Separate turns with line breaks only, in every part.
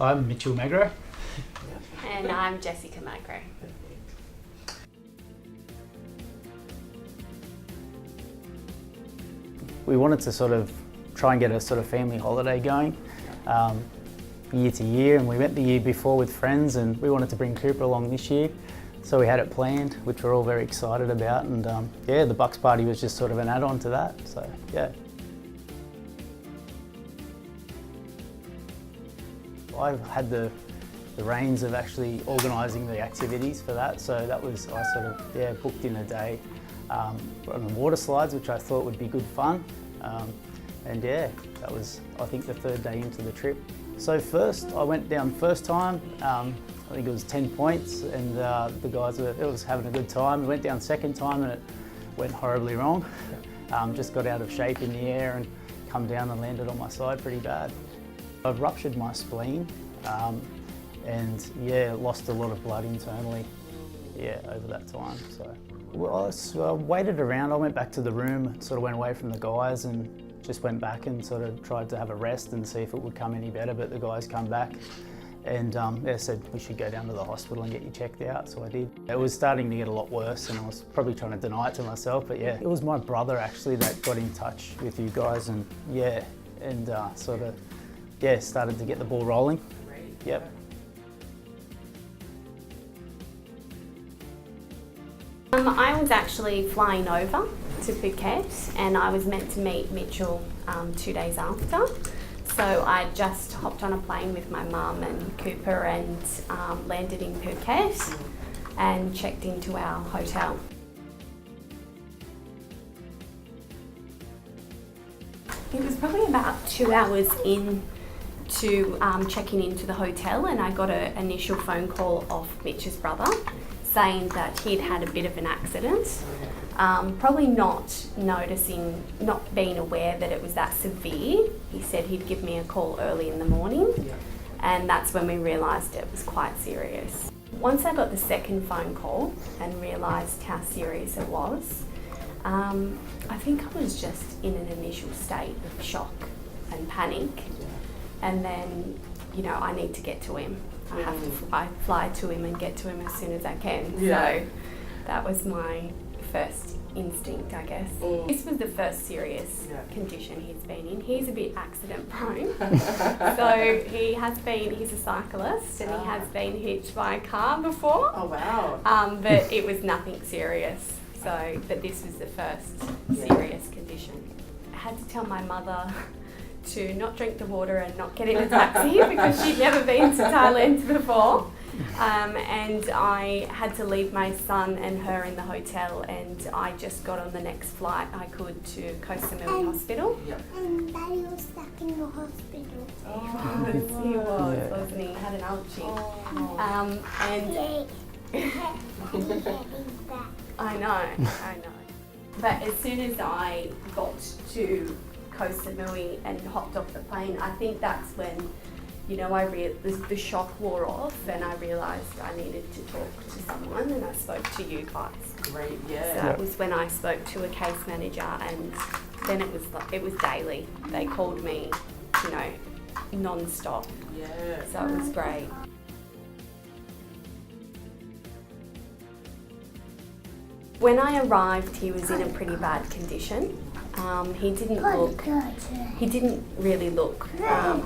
I'm Mitchell Magro.
And I'm Jessica Magro.
We wanted to sort of try and get a sort of family holiday going year to year, and we went the year before with friends, and we wanted to bring Cooper along this year. So we had it planned, which we're all very excited about, and yeah, the Bucks party was just sort of an add-on to that, so yeah. I had the reins of actually organising the activities for that, so that was, I sort of booked in a day on the water slides, which I thought would be good fun, and yeah, that was, I think, the third day into the trip. So first, I went down first time, I think it was 10 points, and the guys was having a good time. We went down second time and it went horribly wrong. Just got out of shape in the air and come down and landed on my side pretty bad. I've ruptured my spleen and yeah, lost a lot of blood internally, yeah, over that time. So, well, I waited around. I went back to the room, sort of went away from the guys and just went back and sort of tried to have a rest and see if it would come any better, but the guys come back and they said we should go down to the hospital and get you checked out, so I did. It was starting to get a lot worse and I was probably trying to deny it to myself, but yeah, it was my brother actually that got in touch with you guys and yeah, and sort of, yeah, started to get the ball rolling.
Great.
Yep.
I was actually flying over to Phuket and I was meant to meet Mitchell 2 days after. So I just hopped on a plane with my mum and Cooper and landed in Phuket and checked into our hotel. It was probably about 2 hours in to checking into the hotel, and I got an initial phone call off Mitch's brother saying that he'd had a bit of an accident. Probably not being aware that it was that severe. He said he'd give me a call early in the morning, and that's when we realised it was quite serious. Once I got the second phone call and realised how serious it was, I think I was just in an initial state of shock and panic. And then, you know, I need to get to him. I have to fly to him and get to him as soon as I can. Yeah. So that was my first instinct, I guess. This was the first serious condition he's been in. He's a bit accident prone. So he's a cyclist and he has been hit by a car before.
Oh wow.
But it was nothing serious. So, but this was the first serious condition. I had to tell my mother to not drink the water and not get in a taxi because she'd never been to Thailand before. And I had to leave my son and her in the hotel, and I just got on the next flight I could to Ko Samui Hospital.
And Daddy was stuck in the hospital.
He was, wasn't he? He had an ulcer. I know. But as soon as I got to Ko Samui and hopped off the plane, I think that's when, you know, the shock wore off and I realised I needed to talk to someone, and I spoke to you guys.
Great, yeah.
So that was when I spoke to a case manager, and then it was daily. They called me, you know, non-stop.
Yeah.
So it was great. When I arrived, he was in a pretty bad condition. He didn't really look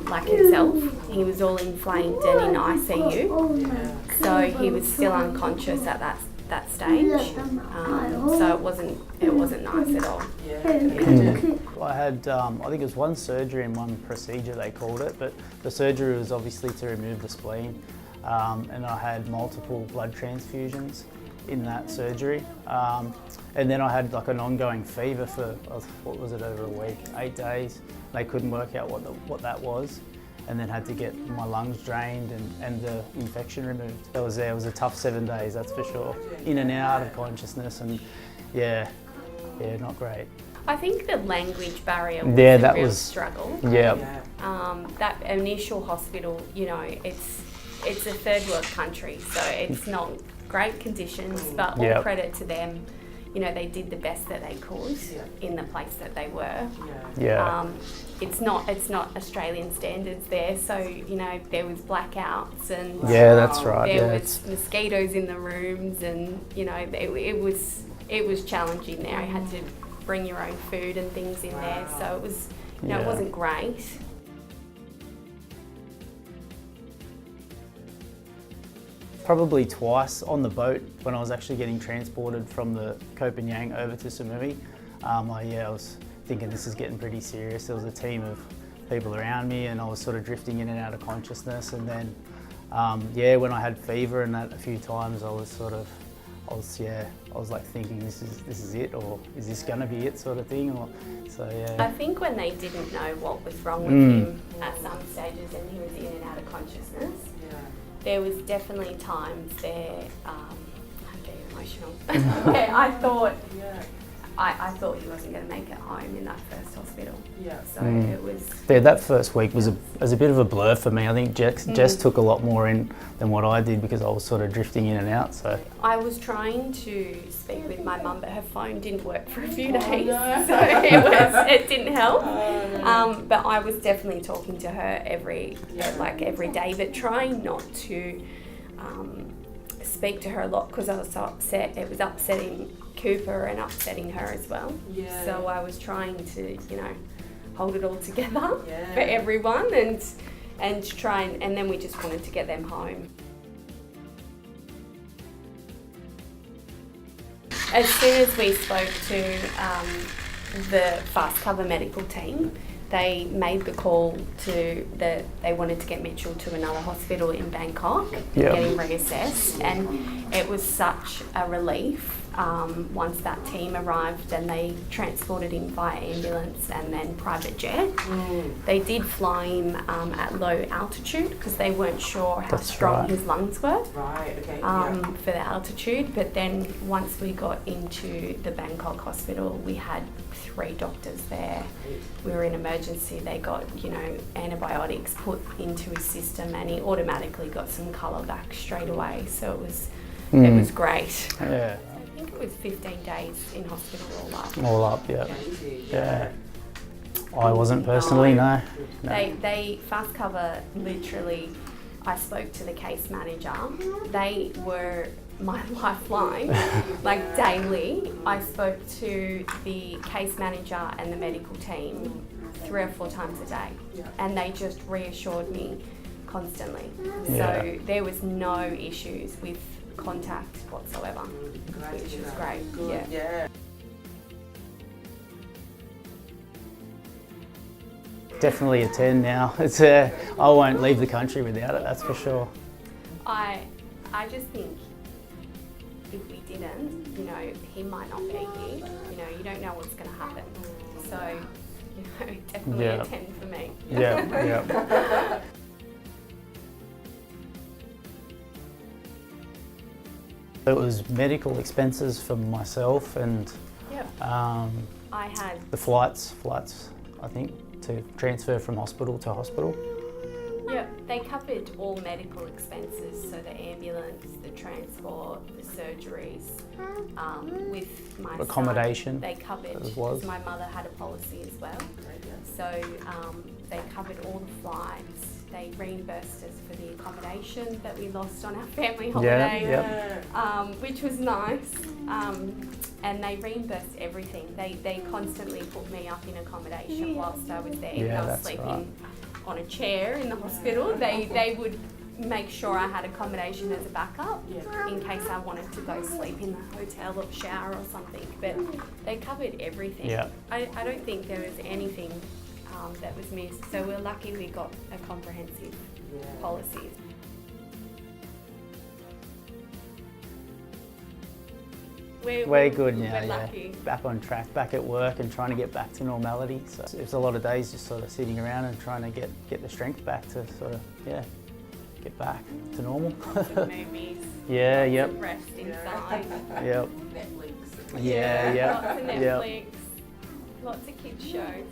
like himself. He was all inflamed and in ICU. So he was still unconscious at that stage. So it wasn't nice at all.
I had, I think it was one surgery and one procedure they called it, but the surgery was obviously to remove the spleen, and I had multiple blood transfusions in that surgery, and then I had like an ongoing fever for what was it, over a week, 8 days. They couldn't work out what that was, and then had to get my lungs drained and the infection removed. It was a tough 7 days, that's for sure. In and out of consciousness, and yeah, not great.
I think the language barrier was a real struggle.
Yeah.
That initial hospital, you know, it's a third world country, so it's not great conditions, but all credit to them. you know, they did the best that they could in the place that they were.
Yeah.
It's not Australian standards there, so you know there was blackouts and
Yeah, that's right.
there
Yeah,
was mosquitoes in the rooms, and you know it was challenging there. You had to bring your own food and things in there, so it was, you know, it wasn't great.
Probably twice on the boat when I was actually getting transported from the Koh Samui over to Samui. I was thinking this is getting pretty serious. There was a team of people around me and I was sort of drifting in and out of consciousness, and then when I had fever and that a few times I was like thinking this is it, or is this gonna be it, sort of thing.
I think when they didn't know what was wrong with him at some stages and he was in and out of consciousness, there was definitely times there, I'm getting emotional, where I thought he wasn't going to make it home in that first hospital. So it was...
Yeah, that first week was a bit of a blur for me. I think Jess took a lot more in than what I did because I was sort of drifting in and out. So
I was trying to speak with my mum, but her phone didn't work for a few days, so it didn't help. But I was definitely talking to her every day, but trying not to speak to her a lot because I was so upset. It was upsetting Cooper and upsetting her as well. So I was trying to, you know, hold it all together for everyone and try and then we just wanted to get them home. As soon as we spoke to the fast cover medical team, they made the call that they wanted to get Mitchell to another hospital in Bangkok, get him reassessed, and it was such a relief once that team arrived and they transported him via ambulance and then private jet. They did fly him at low altitude because they weren't sure how strong his lungs were for the altitude, but then once we got into the Bangkok hospital, we had 3 doctors there. We were in emergency. They got, you know, antibiotics put into his system and he automatically got some colour back straight away, so it was great.
yeah.
I think it was 15 days in hospital
All up, yeah. I wasn't personally, no.
They fast cover, literally, I spoke to the case manager. They were my lifeline, like daily. I spoke to the case manager and the medical team 3 or 4 times a day, and they just reassured me constantly. So there was no issues with contact whatsoever, which was great. Yeah.
Definitely a 10 now. It's I won't leave the country without it, that's for sure.
I just think if we didn't, you know, he might not be here. You know, you don't know what's going to happen. So, you know, definitely a 10 for me.
Yeah. It was medical expenses for myself and
I had
the flights, I think, to transfer from hospital to hospital.
They covered all medical expenses, so the ambulance, the transport, the surgeries. With my
accommodation,
son, they covered, because my mother had a policy as well. So they covered all the flights. They reimbursed us for the accommodation that we lost on our family holiday, which was nice. And they reimbursed everything. They constantly put me up in accommodation whilst I was there. I was sleeping on a chair in the hospital. They would make sure I had accommodation as a backup in case I wanted to go sleep in the hotel or shower or something. But they covered everything. I don't think there was anything that was missed. So we're lucky we got a comprehensive policy.
We're good now,
we're lucky.
Back on track, back at work and trying to get back to normality. So it's a lot of days just sort of sitting around and trying to get the strength back to sort of, get back to normal.
Some movies.
Yep.
Rest inside.
Yep.
Netflix.
Lots of Netflix. Lots of kids shows.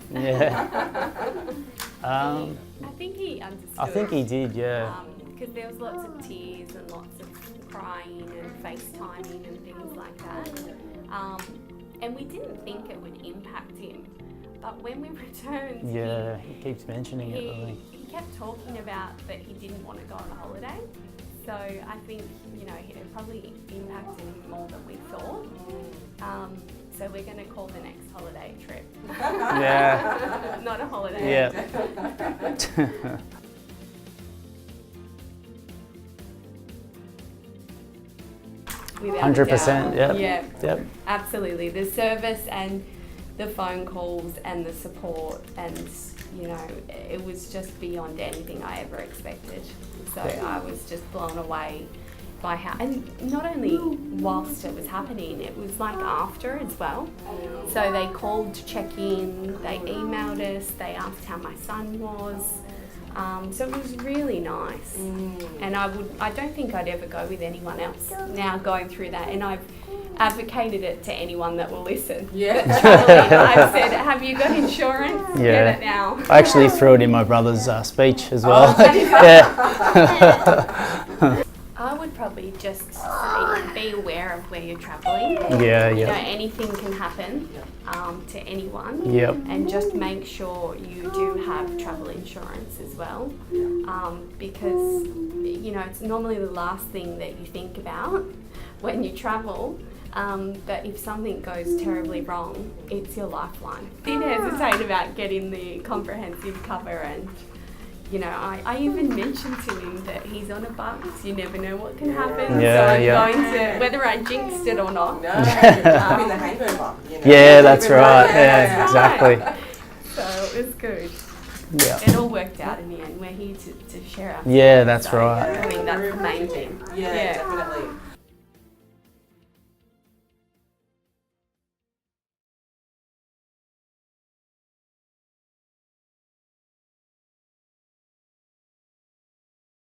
I
think he understood.
I think he did,
Because there was lots of tears and lots of crying and FaceTiming and things like that. And we didn't think it would impact him. But when we returned,
Yeah, he keeps mentioning it, I think.
he kept talking about that he didn't want to go on holiday. So I think, you know, it probably impacted him more than we thought. So we're going to call the next holiday trip.
Yeah.
Not a holiday.
Yeah.
Without a
100%,
doubt.
yep.
Yeah.
Yep.
Absolutely. The service and the phone calls and the support, and you know, it was just beyond anything I ever expected. So I was just blown away by how, and not only whilst it was happening, it was like after as well. So they called to check in, they emailed us, they asked how my son was. So it was really nice, and I don't think I'd ever go with anyone else now going through that, and I've advocated it to anyone that will listen.
Yeah.
I've said, have you got insurance?
Yeah.
Get it now.
I actually threw it in my brother's speech as well.
Oh,
Yeah.
I would probably just say be aware of where you're travelling.
Yeah,
You know,
yeah.
anything can happen to anyone.
Yep.
And just make sure you do have travel insurance as well, because you know it's normally the last thing that you think about when you travel. But if something goes terribly wrong, it's your lifeline. Didn't hesitate about getting the comprehensive cover, and you know, I even mentioned to him that he's on a bus. You never know what can happen.
Yeah,
so I'm
yeah.
going to, whether I jinxed it or not.
No, you're having the hangover. You know?
Yeah, that's right.
Yeah,
Yeah,
That's
exactly.
right. So it was good.
Yeah.
It all worked out in the end. We're here to share our
Yeah, that's
so
right.
I think that's the main thing.
Yeah, definitely.